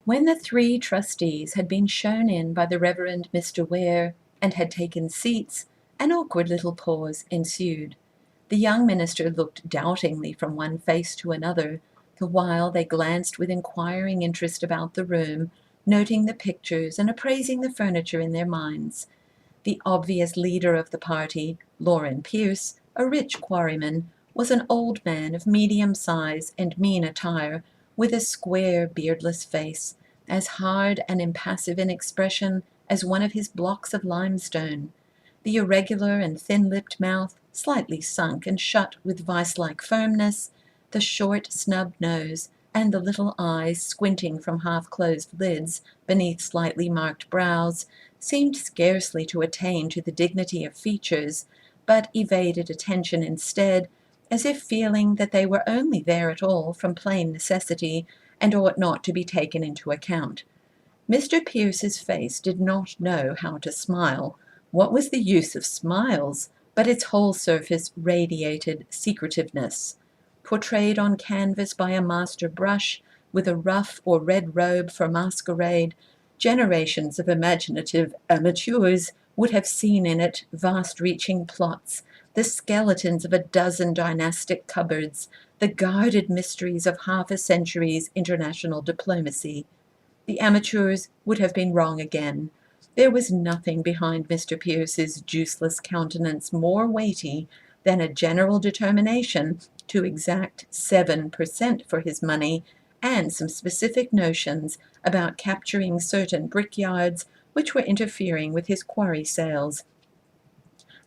When the three trustees had been shown in by the Reverend Mr. Ware and had taken seats, an awkward little pause ensued. The young minister looked doubtingly from one face to another, the while they glanced with inquiring interest about the room, noting the pictures and appraising the furniture in their minds. The obvious leader of the party, Lauren Pierce, a rich quarryman, was an old man of medium size and mean attire, with a square, beardless face, as hard and impassive in expression as one of his blocks of limestone. The irregular and thin-lipped mouth, slightly sunk and shut with vice-like firmness, the short, snubbed nose, and the little eyes squinting from half-closed lids beneath slightly marked brows, seemed scarcely to attain to the dignity of features, but evaded attention instead, as if feeling that they were only there at all from plain necessity, and ought not to be taken into account. Mr. Pierce's face did not know how to smile. What was the use of smiles? But its whole surface radiated secretiveness. Portrayed on canvas by a master brush, with a ruff or red robe for masquerade, generations of imaginative amateurs would have seen in it vast-reaching plots, the skeletons of a dozen dynastic cupboards, the guarded mysteries of half a century's international diplomacy. The amateurs would have been wrong again. There was nothing behind Mr. Pierce's juiceless countenance more weighty than a general determination to exact 7% for his money, and some specific notions about capturing certain brickyards which were interfering with his quarry sales.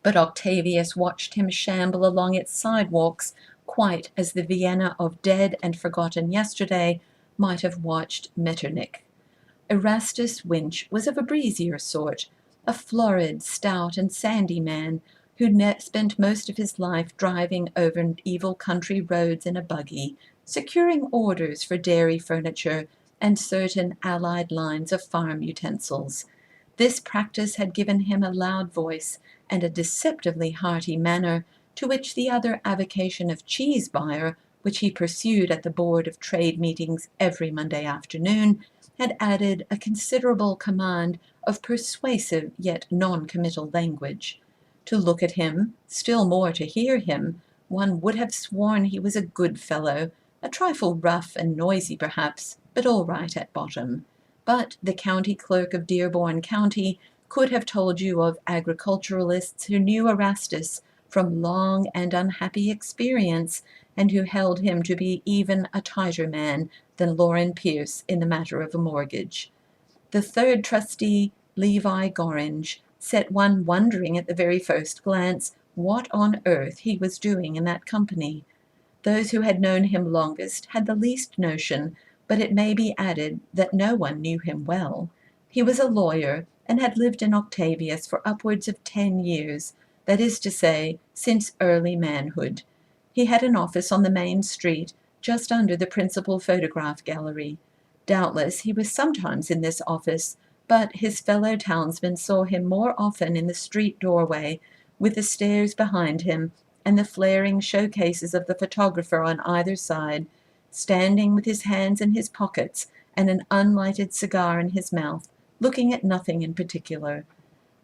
But Octavius watched him shamble along its sidewalks quite as the Vienna of dead and forgotten yesterday might have watched Metternich. Erastus Winch was of a breezier sort, a florid, stout, and sandy man, who spent most of his life driving over evil country roads in a buggy, securing orders for dairy furniture and certain allied lines of farm utensils. This practice had given him a loud voice and a deceptively hearty manner, to which the other avocation of cheese buyer, which he pursued at the Board of Trade meetings every Monday afternoon, had added a considerable command of persuasive yet non-committal language. To look at him, still more to hear him, one would have sworn he was a good fellow, a trifle rough and noisy perhaps, but all right at bottom. But the county clerk of Dearborn County could have told you of agriculturalists who knew Erastus from long and unhappy experience, and who held him to be even a tighter man than Lauren Pierce in the matter of a mortgage. The third trustee, Levi Gorringe, set one wondering at the very first glance what on earth he was doing in that company. Those who had known him longest had the least notion, but it may be added that no one knew him well. He was a lawyer, and had lived in Octavius for upwards of 10 years, that is to say, since early manhood. He had an office on the main street, just under the principal photograph gallery. Doubtless he was sometimes in this office, but his fellow townsmen saw him more often in the street doorway, with the stairs behind him, and the flaring showcases of the photographer on either side, standing with his hands in his pockets and an unlighted cigar in his mouth, looking at nothing in particular.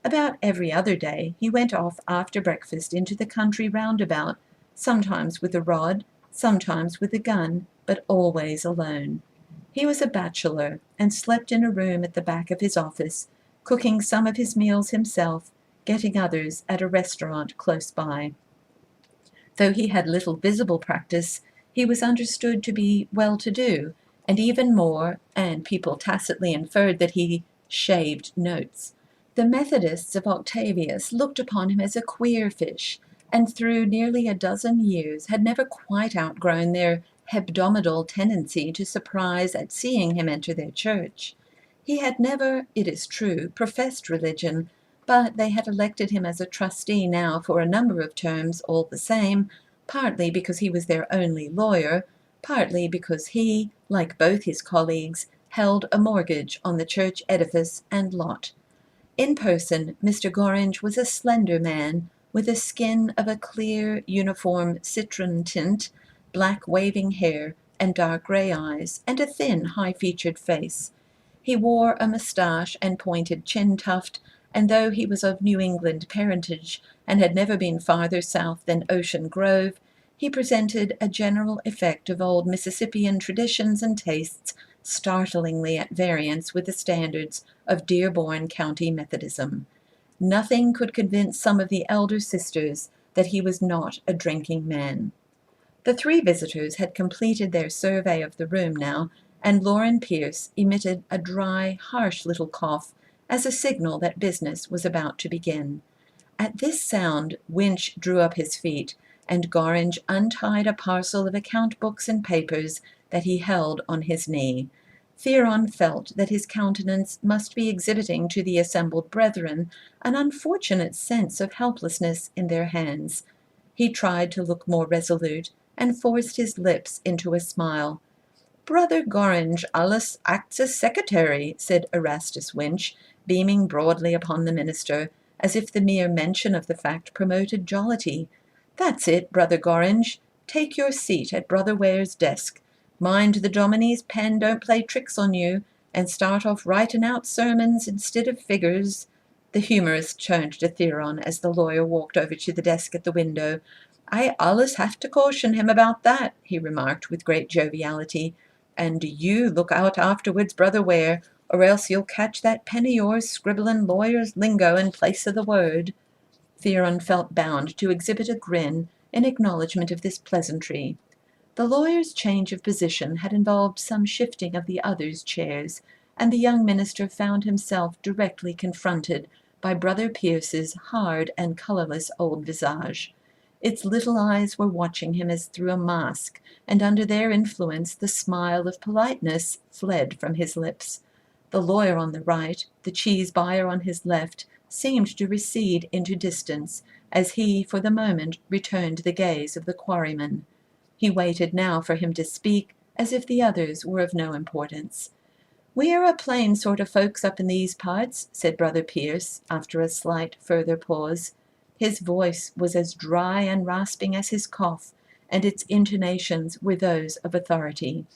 About every other day he went off after breakfast into the country roundabout, sometimes with a rod, sometimes with a gun, but always alone. He was a bachelor, and slept in a room at the back of his office, cooking some of his meals himself, getting others at a restaurant close by. Though he had little visible practice, he was understood to be well-to-do, and even more, and people tacitly inferred that he shaved notes. The Methodists of Octavius looked upon him as a queer fish, and through nearly a dozen years had never quite outgrown their hebdomadal tendency to surprise at seeing him enter their church. He had never, it is true, professed religion, but they had elected him as a trustee now for a number of terms all the same, partly because he was their only lawyer, partly because he, like both his colleagues, held a mortgage on the church edifice and lot. In person, Mr. Gorringe was a slender man, with a skin of a clear, uniform citron tint, black waving hair, and dark gray eyes, and a thin, high-featured face. He wore a moustache and pointed chin tuft, and though he was of New England parentage and had never been farther south than Ocean Grove, he presented a general effect of old Mississippian traditions and tastes startlingly at variance with the standards of Dearborn County Methodism. Nothing could convince some of the elder sisters that he was not a drinking man. The three visitors had completed their survey of the room now, and Lauren Pierce emitted a dry, harsh little cough as a signal that business was about to begin. At this sound, Winch drew up his feet, and Gorringe untied a parcel of account books and papers that he held on his knee. Theron felt that his countenance must be exhibiting to the assembled brethren an unfortunate sense of helplessness in their hands. He tried to look more resolute, and forced his lips into a smile. "Brother Gorringe allus acts as secretary," said Erastus Winch, beaming broadly upon the minister, as if the mere mention of the fact promoted jollity. "That's it, Brother Gorringe. Take your seat at Brother Ware's desk. Mind the dominie's pen don't play tricks on you, and start off writing out sermons instead of figures." The humorist turned to Theron as the lawyer walked over to the desk at the window. "I allus have to caution him about that," he remarked with great joviality. "And do you look out afterwards, Brother Ware, or else you'll catch that pen of yours scribbling lawyer's lingo in place of the word." Theron felt bound to exhibit a grin in acknowledgment of this pleasantry. The lawyer's change of position had involved some shifting of the others' chairs, and the young minister found himself directly confronted by Brother Pierce's hard and colourless old visage. Its little eyes were watching him as through a mask, and under their influence the smile of politeness fled from his lips. The lawyer on the right, the cheese buyer on his left, seemed to recede into distance, as he, for the moment, returned the gaze of the quarryman. He waited now for him to speak, as if the others were of no importance. "We are a plain sort of folks up in these parts," said Brother Pierce, after a slight further pause. His voice was as dry and rasping as his cough, and its intonations were those of authority.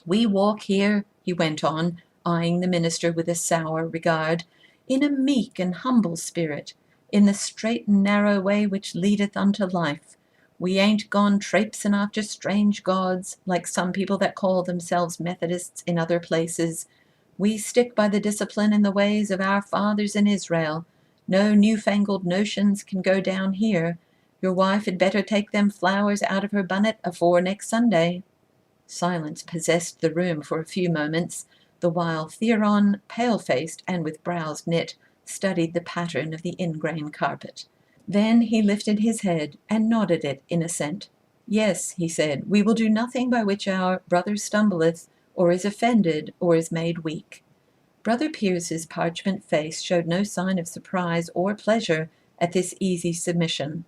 "We walk here," he went on, eyeing the minister with a sour regard, "in a meek and humble spirit, in the straight and narrow way which leadeth unto life. We ain't gone traipsing after strange gods, like some people that call themselves Methodists in other places. We stick by the discipline and the ways of our fathers in Israel. No newfangled notions can go down here. Your wife had better take them flowers out of her bunnet afore next Sunday." Silence possessed the room for a few moments, the while Theron, pale-faced and with brows knit, studied the pattern of the ingrain carpet. Then he lifted his head and nodded it in assent. "Yes," he said, "we will do nothing by which our brother stumbleth, or is offended, or is made weak." Brother Pierce's parchment face showed no sign of surprise or pleasure at this easy submission.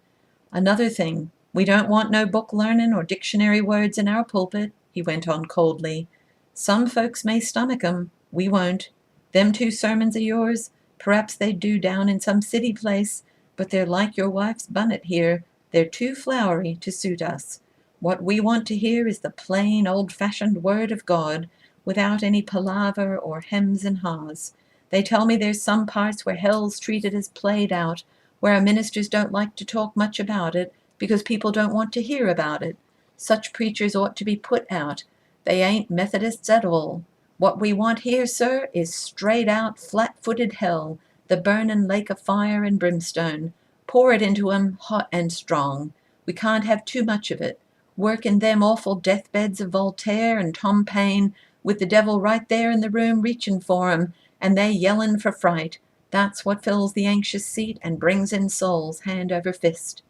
"Another thing, we don't want no book learning or dictionary words in our pulpit," he went on coldly. "Some folks may stomach 'em, we won't. Them 2 sermons of yours, perhaps they'd do down in some city place, but they're like your wife's bunnet here, they're too flowery to suit us. What we want to hear is the plain, old-fashioned word of God, without any palaver or hems and haws. They tell me there's some parts where hell's treated as played out, where our ministers don't like to talk much about it, because people don't want to hear about it. Such preachers ought to be put out. They ain't Methodists at all. What we want here, sir, is straight-out, flat-footed hell, the burning lake of fire and brimstone. Pour it into 'em hot and strong. We can't have too much of it. Work in them awful deathbeds of Voltaire and Tom Paine, with the devil right there in the room reaching for 'em, and they yelling for fright. That's what fills the anxious seat and brings in souls hand over fist."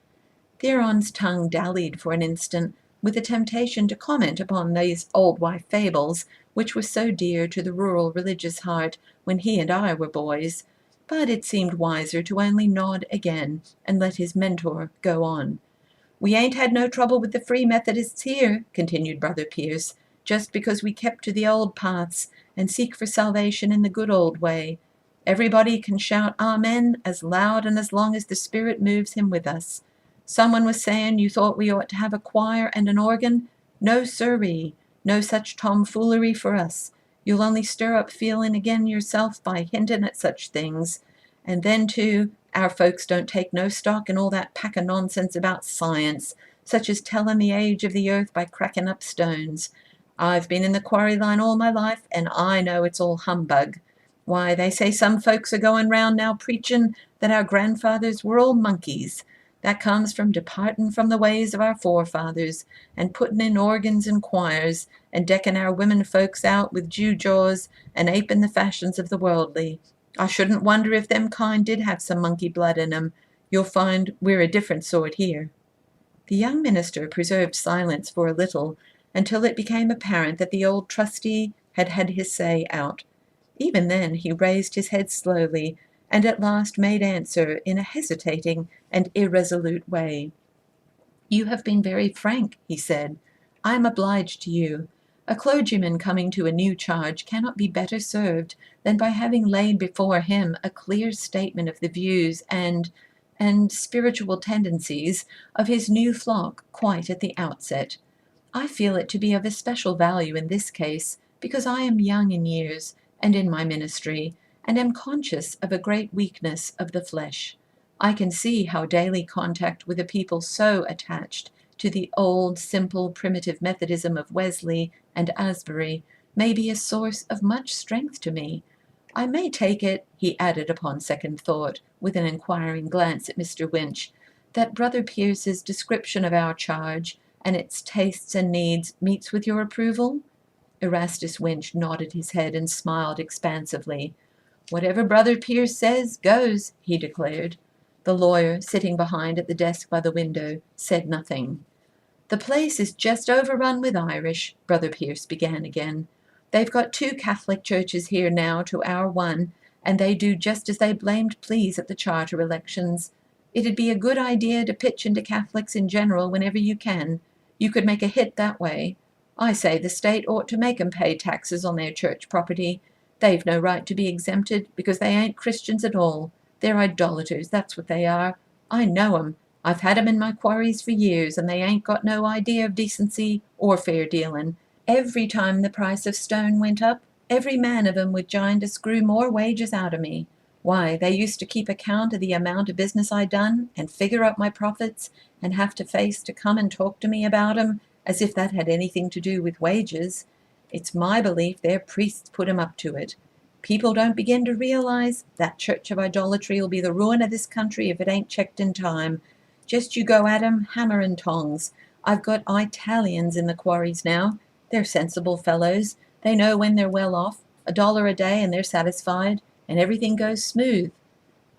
Theron's tongue dallied for an instant with the temptation to comment upon these old wife fables, which were so dear to the rural religious heart when he and I were boys, but it seemed wiser to only nod again and let his mentor go on. "We ain't had no trouble with the Free Methodists here," continued Brother Pierce, "just because we kept to the old paths and seek for salvation in the good old way. Everybody can shout Amen as loud and as long as the Spirit moves him with us. Someone was saying you thought we ought to have a choir and an organ. No siree, no such tomfoolery for us. You'll only stir up feeling again yourself by hinting at such things. And then, too, our folks don't take no stock in all that pack of nonsense about science, such as telling the age of the earth by cracking up stones. I've been in the quarry line all my life, and I know it's all humbug. Why, they say some folks are going round now preaching that our grandfathers were all monkeys. That comes from departing from the ways of our forefathers, and putting in organs and choirs, and decking our women folks out with gewgaws, and aping the fashions of the worldly. I shouldn't wonder if them kind did have some monkey blood in 'em. You'll find we're a different sort here." The young minister preserved silence for a little, until it became apparent that the old trustee had had his say out. Even then he raised his head slowly, and at last made answer in a hesitating and irresolute way. "You have been very frank," he said. "I am obliged to you. A clergyman coming to a new charge cannot be better served than by having laid before him a clear statement of the views and spiritual tendencies of his new flock quite at the outset. I feel it to be of especial value in this case, because I am young in years and in my ministry, and am conscious of a great weakness of the flesh. I can see how daily contact with a people so attached to the old, simple, primitive Methodism of Wesley and Asbury may be a source of much strength to me. I may take it," he added upon second thought, with an inquiring glance at Mr. Winch, "that Brother Pierce's description of our charge and its tastes and needs meets with your approval?" Erastus Winch nodded his head and smiled expansively. "Whatever Brother Pierce says goes," he declared. The lawyer, sitting behind at the desk by the window, said nothing. "The place is just overrun with Irish," Brother Pierce began again. "They've got 2 Catholic churches here now to our 1, and they do just as they blamed please at the charter elections. It'd be a good idea to pitch into Catholics in general whenever you can. You could make a hit that way. I say the state ought to make 'em pay taxes on their church property. They've no right to be exempted, because they ain't Christians at all. They're idolaters, that's what they are. I know 'em. I've had 'em in my quarries for years, and they ain't got no idea of decency or fair dealing. Every time the price of stone went up, every man of 'em would jine to screw more wages out of me. Why, they used to keep account of the amount of business I done, and figure up my profits, and have to face to come and talk to me about 'em, as if that had anything to do with wages. It's my belief their priests put 'em up to it. People don't begin to realize that church of idolatry will be the ruin of this country if it ain't checked in time. Just you go at 'em, hammer and tongs. I've got Italians in the quarries now. They're sensible fellows. They know when they're well off, $1 a day and they're satisfied, and everything goes smooth."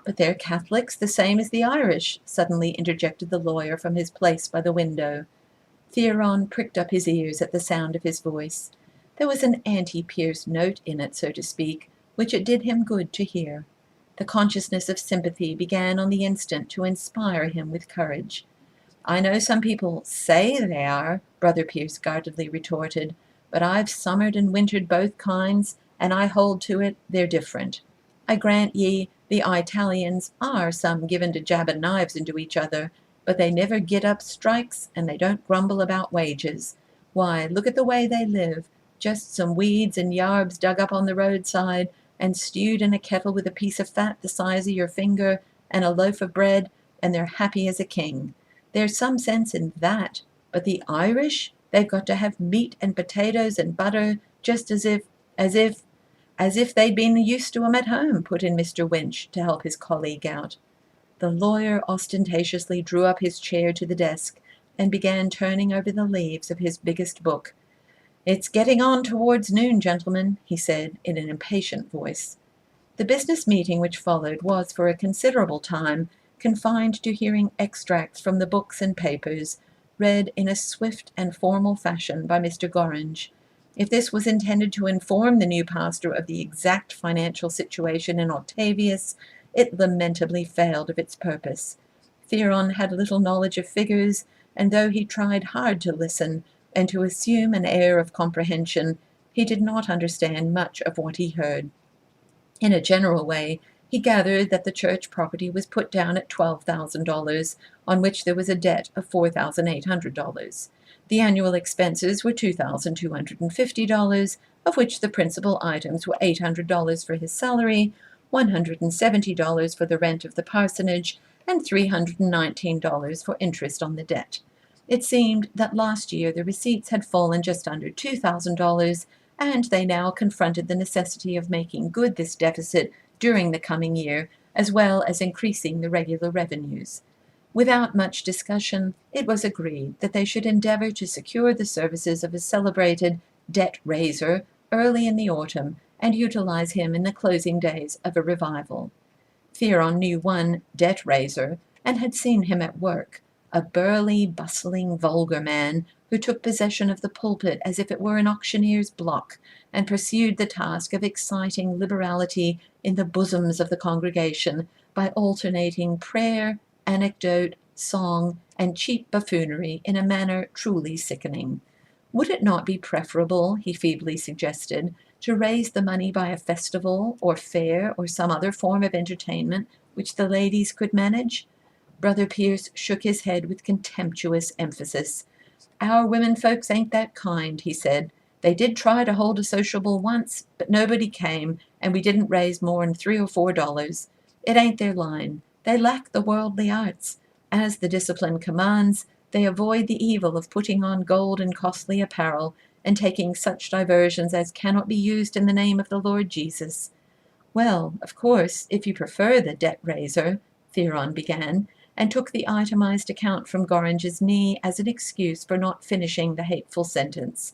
"But they're Catholics, the same as the Irish," suddenly interjected the lawyer from his place by the window. Theron pricked up his ears at the sound of his voice. There was an anti-Pierce note in it, so to speak, which it did him good to hear. The consciousness of sympathy began on the instant to inspire him with courage. "I know some people say they are," Brother Pierce guardedly retorted, "but I've summered and wintered both kinds, and I hold to it they're different. I grant ye, the Italians are some given to jabbing knives into each other, but they never git up strikes, and they don't grumble about wages. Why, look at the way they live. Just some weeds and yarbs dug up on the roadside, and stewed in a kettle with a piece of fat the size of your finger, and a loaf of bread, and they're happy as a king. There's some sense in that, but the Irish, they've got to have meat and potatoes and butter, just as if they'd been used to 'em at home," put in Mr. Winch, to help his colleague out. The lawyer ostentatiously drew up his chair to the desk, and began turning over the leaves of his biggest book. "It's getting on towards noon, gentlemen," he said, in an impatient voice. The business meeting which followed was, for a considerable time, confined to hearing extracts from the books and papers, read in a swift and formal fashion by Mr. Gorringe. If this was intended to inform the new pastor of the exact financial situation in Octavius, it lamentably failed of its purpose. Theron had little knowledge of figures, and though he tried hard to listen, and to assume an air of comprehension, he did not understand much of what he heard. In a general way, he gathered that the church property was put down at $12,000, on which there was a debt of $4,800. The annual expenses were $2,250, of which the principal items were $800 for his salary, $170 for the rent of the parsonage, and $319 for interest on the debt. It seemed that last year the receipts had fallen just under $2,000, and they now confronted the necessity of making good this deficit during the coming year, as well as increasing the regular revenues. Without much discussion, it was agreed that they should endeavor to secure the services of a celebrated debt-raiser early in the autumn and utilize him in the closing days of a revival. Theron knew one debt-raiser and had seen him at work, a burly, bustling, vulgar man who took possession of the pulpit as if it were an auctioneer's block, and pursued the task of exciting liberality in the bosoms of the congregation by alternating prayer, anecdote, song, and cheap buffoonery in a manner truly sickening. Would it not be preferable, he feebly suggested, to raise the money by a festival or fair or some other form of entertainment which the ladies could manage? Brother Pierce shook his head with contemptuous emphasis. "Our women folks ain't that kind," he said. "They did try to hold a sociable once, but nobody came, and we didn't raise more'n $3 or $4. It ain't their line. They lack the worldly arts. As the discipline commands, they avoid the evil of putting on gold and costly apparel, and taking such diversions as cannot be used in the name of the Lord Jesus." "Well, of course, if you prefer the debt-raiser," Theron began, and took the itemized account from Gorringe's knee as an excuse for not finishing the hateful sentence.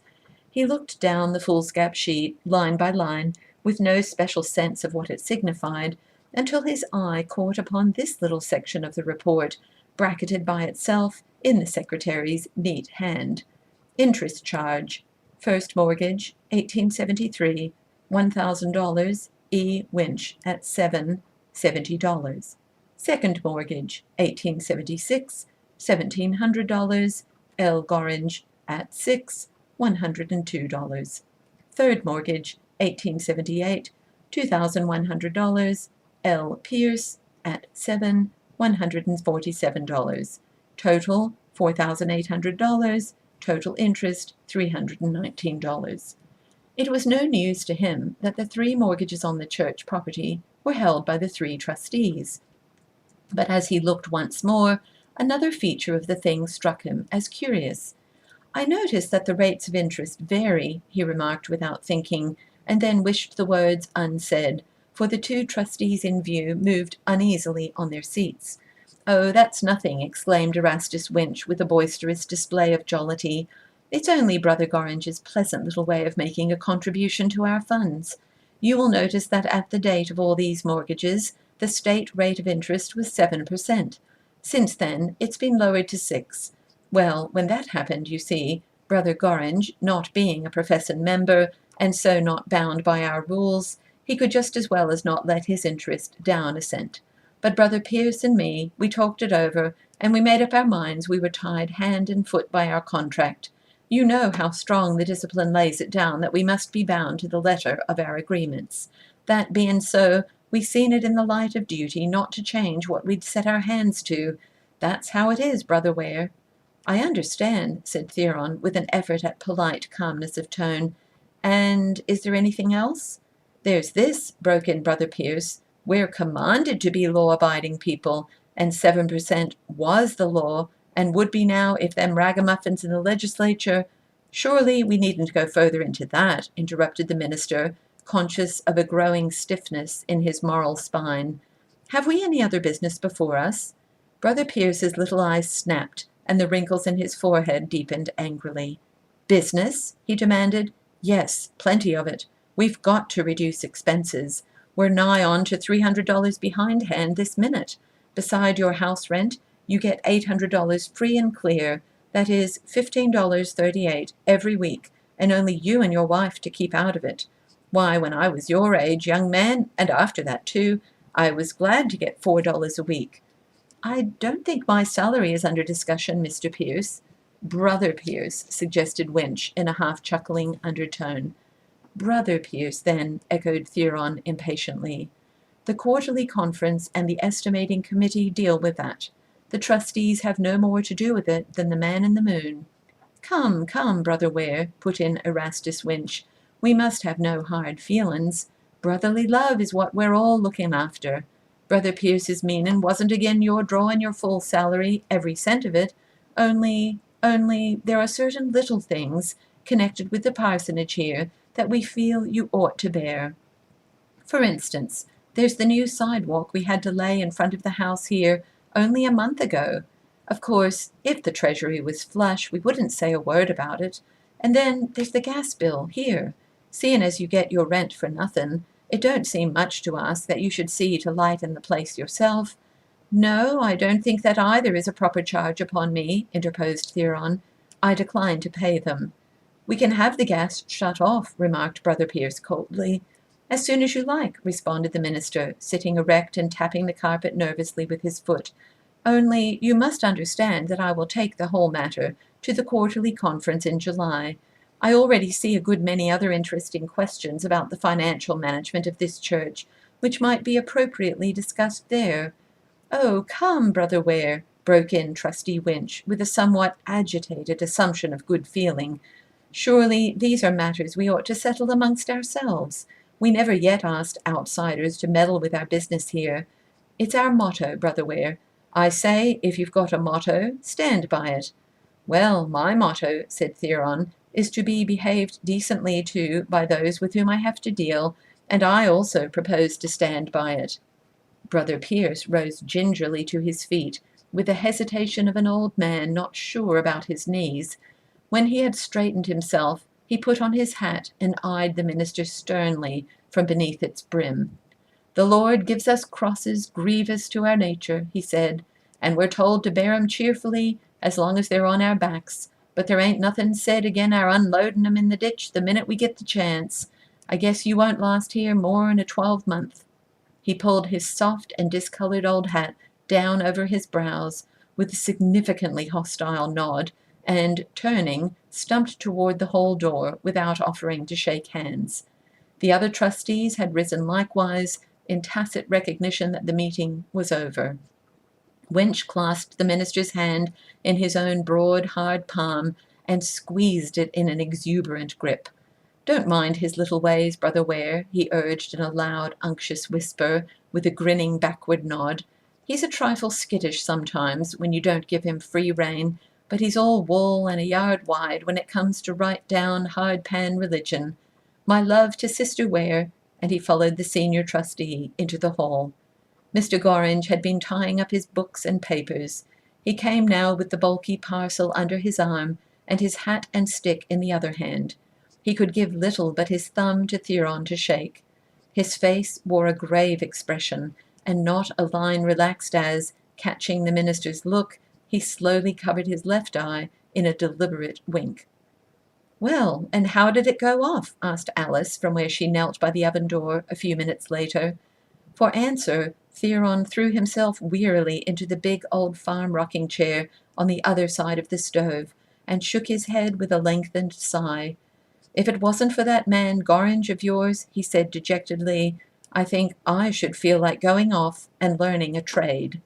He looked down the foolscap sheet, line by line, with no special sense of what it signified, until his eye caught upon this little section of the report, bracketed by itself in the secretary's neat hand. Interest charge. First mortgage, 1873, $1,000, E. Winch at $7.70. Second mortgage, 1876, $1,700, L. Gorringe at $102. Third mortgage, 1878, $2,100, L. Pierce at $147. Total, $4,800. Total interest, $319. It was no news to him that the 3 mortgages on the church property were held by the 3 trustees. But as he looked once more, another feature of the thing struck him as curious. "I notice that the rates of interest vary," he remarked without thinking, and then wished the words unsaid, for the 2 trustees in view moved uneasily on their seats. "Oh, that's nothing," exclaimed Erastus Winch with a boisterous display of jollity. "It's only Brother Gorringe's pleasant little way of making a contribution to our funds. You will notice that at the date of all these mortgages, the state rate of interest was 7%. Since then, it's been lowered to 6. Well, when that happened, you see, Brother Gorringe, not being a professing member, and so not bound by our rules, he could just as well as not let his interest down a cent. But Brother Pierce and me, we talked it over, and we made up our minds we were tied hand and foot by our contract. You know how strong the discipline lays it down that we must be bound to the letter of our agreements. That being so, we seen it in the light of duty not to change what we'd set our hands to. That's how it is, Brother Ware." "I understand," said Theron, with an effort at polite calmness of tone. "And is there anything else?" "There's this," broke in Brother Pierce. "We're commanded to be law-abiding people, and 7% was the law, and would be now if them ragamuffins in the legislature—" "Surely we needn't go further into that," interrupted the minister, conscious of a growing stiffness in his moral spine. "Have we any other business before us?" Brother Pierce's little eyes snapped, and the wrinkles in his forehead deepened angrily. "Business?" he demanded. "Yes, plenty of it. We've got to reduce expenses. We're nigh on to $300 behindhand this minute. Beside your house rent, you get $800 free and clear. That is $15.38 every week, and only you and your wife to keep out of it. Why, when I was your age, young man, and after that too, I was glad to get $4 a week." "I don't think my salary is under discussion, Mr. Pierce." "Brother Pierce," suggested Winch in a half-chuckling undertone. "Brother Pierce, then," echoed Theron impatiently. "The quarterly conference and the estimating committee deal with that. The trustees have no more to do with it than the man in the moon." "Come, come, Brother Ware," put in Erastus Winch, We must have no hard feelin's. Brotherly love is what we're all looking after. Brother Pierce's meanin' wasn't again your drawing your full salary, every cent of it, only there are certain little things connected with the parsonage here that we feel you ought to bear. For instance, there's the new sidewalk we had to lay in front of the house here only a month ago. Of course, if the treasury was flush, we wouldn't say a word about it. And then there's the gas bill here. Seeing as you get your rent for nothing, it don't seem much to us that you should see to lighten the place yourself. No, I don't think that either is a proper charge upon me, interposed Theron. I decline to pay them. We can have the gas shut off, remarked Brother Pierce coldly. As soon as you like, responded the minister, sitting erect and tapping the carpet nervously with his foot. Only you must understand that I will take the whole matter to the quarterly conference in July. I already see a good many other interesting questions about the financial management of this church, which might be appropriately discussed there. Oh, come, Brother Ware, broke in Trustee Winch, with a somewhat agitated assumption of good feeling. Surely these are matters we ought to settle amongst ourselves. We never yet asked outsiders to meddle with our business here. It's our motto, Brother Ware. I say, if you've got a motto, stand by it. Well, my motto, said Theron, is to be behaved decently to by those with whom I have to deal, and I also propose to stand by it. Brother Pierce rose gingerly to his feet, with the hesitation of an old man not sure about his knees. When he had straightened himself, he put on his hat and eyed the minister sternly from beneath its brim. The Lord gives us crosses grievous to our nature, he said, and we're told to bear 'em cheerfully as long as they're on our backs, but there ain't nothing said agin our unloading 'em in the ditch the minute we get the chance. I guess you won't last here more'n a 12-month. He pulled his soft and discolored old hat down over his brows with a significantly hostile nod, and, turning, stumped toward the hall door without offering to shake hands. The other trustees had risen likewise, in tacit recognition that the meeting was over. Winch clasped the minister's hand in his own broad, hard palm and squeezed it in an exuberant grip. Don't mind his little ways, Brother Ware, he urged in a loud, unctuous whisper, with a grinning backward nod. He's a trifle skittish sometimes when you don't give him free rein, but he's all wool and a yard wide when it comes to right down hard-pan religion. My love to Sister Ware, and he followed the senior trustee into the hall. Mr. Gorringe had been tying up his books and papers. He came now with the bulky parcel under his arm, and his hat and stick in the other hand. He could give little but his thumb to Theron to shake. His face wore a grave expression, and not a line relaxed as, catching the minister's look, he slowly covered his left eye in a deliberate wink. "Well, and how did it go off?" asked Alice from where she knelt by the oven door a few minutes later. For answer, Theron threw himself wearily into the big old farm rocking-chair on the other side of the stove, and shook his head with a lengthened sigh. "If it wasn't for that man Gorringe of yours," he said dejectedly, "I think I should feel like going off and learning a trade."